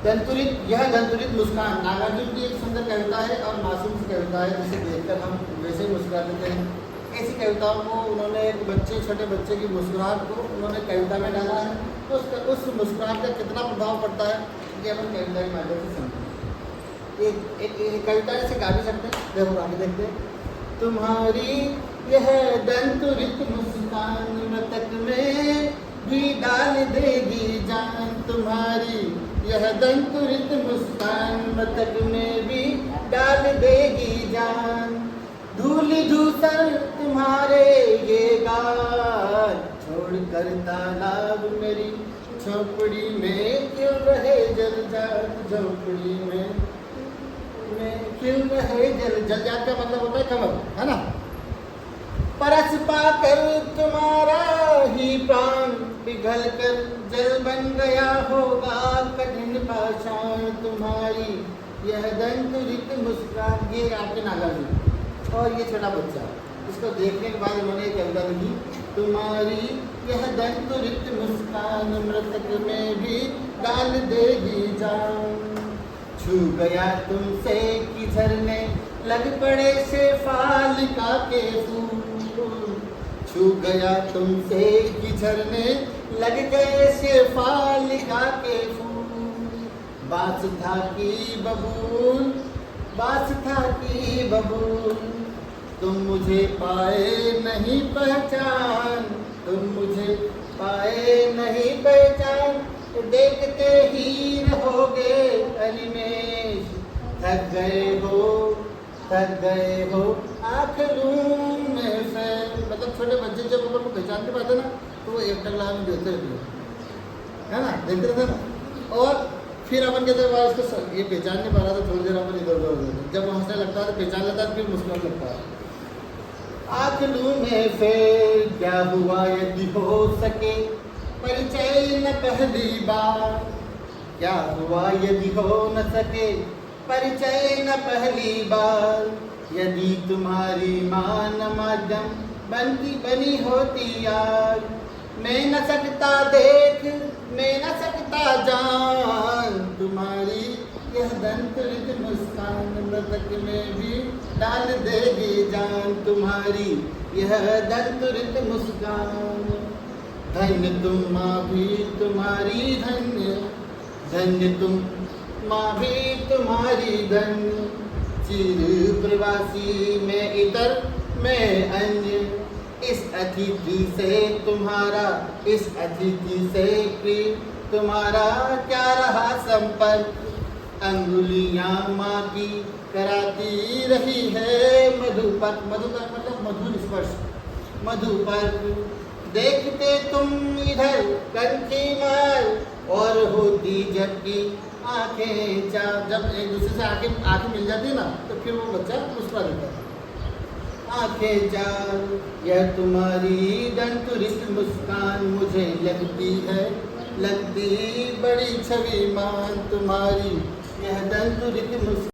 दंतुरित, यह दंतुरित मुस्कान नागार्जुन की एक सुंदर कविता है और मासूम सी कविता है, जिसे देखकर हम वैसे ही मुस्कुरा देते हैं। ऐसी कविताओं को उन्होंने एक छोटे बच्चे की मुस्कुराहट को उन्होंने कविता में डाला है। तो उस मुस्कुराहट का कितना प्रभाव पड़ता है ये अपन कविता के माध्यम से समझें। एक कविता ऐसे गा भी सकते हैं, देखो आगे देखते हैं। तुम्हारी यह दंतुरित मुस्कान मृतक में भी डाल देगी जान, तुम्हारी यह दंतुरित मुस्कान मृतक में भी डाल देगी जान। धूल धूसर तुम्हारे ये गाल, छोड़कर तालाब मेरी झोपड़ी में क्यों रहे जल जात, झोपड़ी में क्यों रहे जल जात का मतलब होता है कमल, है ना। परस पाकर तुम्हारा ही प्राण पिघल कर जल बन गया होगा कठिन पाषाण, तुम्हारी यह दंतुरित मुस्कान। ये आपके नागार्जुन और ये छोटा बच्चा, इसको देखने के बाद उन्होंने कविता लिखी। तुम्हारी यह दंतुरित मुस्कान मृतक में भी डाल देगी जान। छू गया तुमसे कि झरने लग पड़े शेफालिका के फूल, छू गया तुमसे कि झरने लग गए शेफालिका के फूल। बास था की बबूल, बास था की बबूल, तुम मुझे पाए नहीं पहचान, तुम मुझे पाए नहीं पहचान, देखते ही रहोगे अनिमेष। थक गए हो आखिरूं में फैल। मतलब छोटे बच्चे जब अपन को पहचान नहीं पाते ना, तो वो एक टकला में देते रहते है ना, देखते रहते ना। और फिर अपन कहते हैं इसको ये पहचान नहीं पा रहा था, थोड़ी देर अपन इधर उधर होते, जब हंसने लगता है तो पहचान लेता है, फिर मुस्कुराने लगता है। आखिरूं में फिर क्या हुआ यदि हो सके परिचय न पहली बार, क्या हुआ यदि हो न सके परिचय न पहली बार। यदि तुम्हारी माँ न माध्यम बनी होती यार, मैं न सकता देख, मैं न सकता जान, तुम्हारी यह दंतुरित मुस्कान मृतक में भी डाल देगी जान, तुम्हारी यह दंतुरित मुस्कान। धन्य तुम माँ भी तुम्हारी धन्य, धन्य तुम माँ भी तुम्हारी धन्य। चिर प्रवासी मैं इधर मैं अन्य, इस अतिथि से तुम्हारा, इस अतिथि से प्रिय तुम्हारा क्या रहा संपर्क। अंगुलियां माँ की कराती रही है मधुपर्क, मधुपर्क मतलब मधुर स्पर्श, मधुपर्क। देखते तुम इधर कंठी मार और होती जबकि आंखें चार। जब एक दूसरे से आंखें मिल जाती है ना, तो फिर वो बच्चा मुस्कुरा देता है। आंखें चार यह तुम्हारी दंतुरित मुस्कान मुझे लगती है, लगती बड़ी छवि मान, तुम्हारी यह दंतुरित मुस्कान।